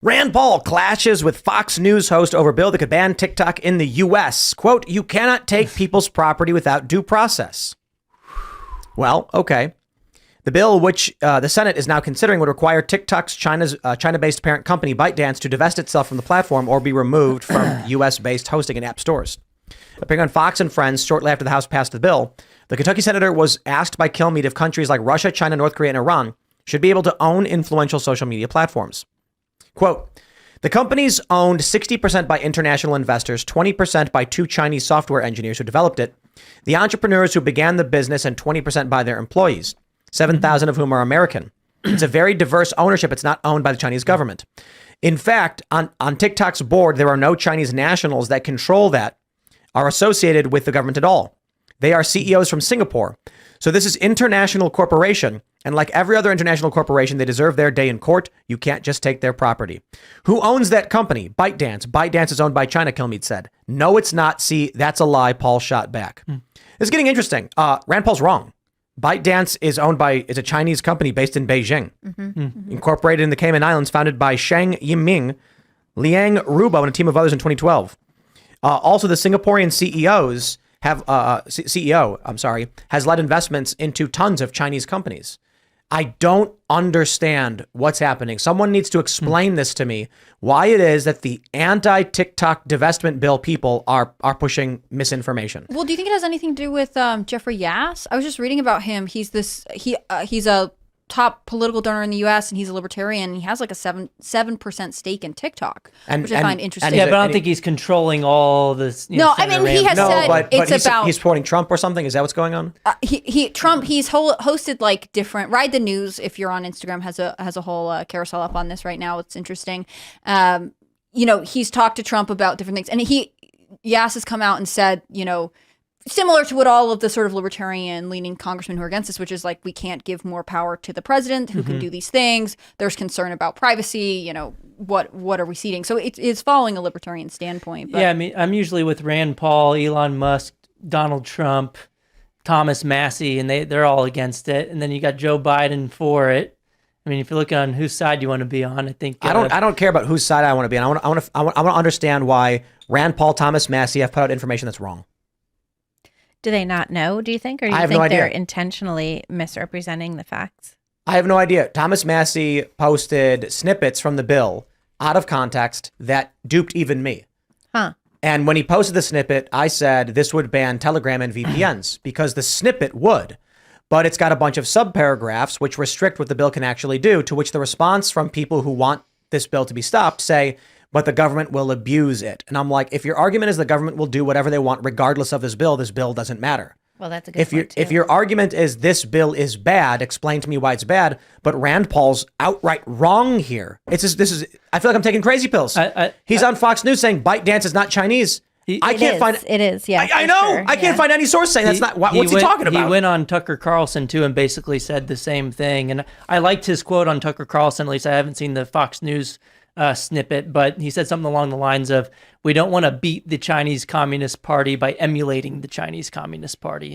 Rand Paul clashes with Fox News host over bill that could ban TikTok in the U.S. Quote, you cannot take people's property without due process. Well, okay. The bill, which the Senate is now considering, would require TikTok's China-based parent company, ByteDance, to divest itself from the platform or be removed from U.S.-based hosting and app stores. Appearing on Fox and Friends shortly after the House passed the bill, the Kentucky senator was asked by Kilmeade if countries like Russia, China, North Korea, and Iran should be able to own influential social media platforms. Quote, the company's owned 60% by international investors, 20% by two Chinese software engineers who developed it, the entrepreneurs who began the business, and 20% by their employees, 7,000 of whom are American. It's a very diverse ownership. It's not owned by the Chinese government. In fact, on TikTok's board, there are no Chinese nationals that control that are associated with the government at all. They are CEOs from Singapore. So this is international corporation. And like every other international corporation, they deserve their day in court. You can't just take their property. Who owns that company? ByteDance. ByteDance is owned by China, Kilmeade said. No, it's not. See, that's a lie. Paul shot back. It's getting interesting. Rand Paul's wrong. ByteDance is a Chinese company based in Beijing, incorporated in the Cayman Islands, founded by Shang Yiming, Liang Rubo, and a team of others in 2012. Also, the Singaporean CEO has led investments into tons of Chinese companies. I don't understand what's happening. Someone needs to explain this to me, why it is that the anti-TikTok divestment bill people are pushing misinformation. Well, do you think it has anything to do with Jeffrey Yass? I was just reading about him. He's a top political donor in the U.S. and he's a libertarian. He has like a 7% stake in TikTok, which I find interesting. Yeah, but I don't think he's controlling all this. No, I mean, he has said he's supporting Trump or something. Is that what's going on? Trump. He's hosted like different. Ride the News, if you're on Instagram, has a whole carousel up on this right now. It's interesting. He's talked to Trump about different things, and Yass has come out and said, similar to what all of the sort of libertarian leaning congressmen who are against this, which is like, we can't give more power to the president who can do these things. There's concern about privacy. What are we ceding? So it's following a libertarian standpoint. But. Yeah, I mean, I'm usually with Rand Paul, Elon Musk, Donald Trump, Thomas Massey, and they're all against it. And then you got Joe Biden for it. I mean, if you look on whose side you want to be on, I think I don't care about whose side I want to be on. I want to understand why Rand Paul, Thomas Massey have put out information that's wrong. Do they not know, do you think? Or do you think they're intentionally misrepresenting the facts? I have no idea. Thomas Massey posted snippets from the bill out of context that duped even me. Huh. And when he posted the snippet, I said this would ban Telegram and VPNs because the snippet would. But it's got a bunch of subparagraphs which restrict what the bill can actually do, to which the response from people who want this bill to be stopped say, but the government will abuse it. And I'm like, if your argument is the government will do whatever they want regardless of this bill doesn't matter. Well, that's a good point, too. If your argument is this bill is bad, explain to me why it's bad. But Rand Paul's outright wrong here. I feel like I'm taking crazy pills. He's on Fox News saying ByteDance is not Chinese. I can't find it is, yeah. I know. Sure, I can't find any source saying that's not. What's he talking about? He went on Tucker Carlson too and basically said the same thing. And I liked his quote on Tucker Carlson. At least I haven't seen the Fox News snippet, but he said something along the lines of, we don't want to beat the Chinese Communist Party by emulating the Chinese Communist Party.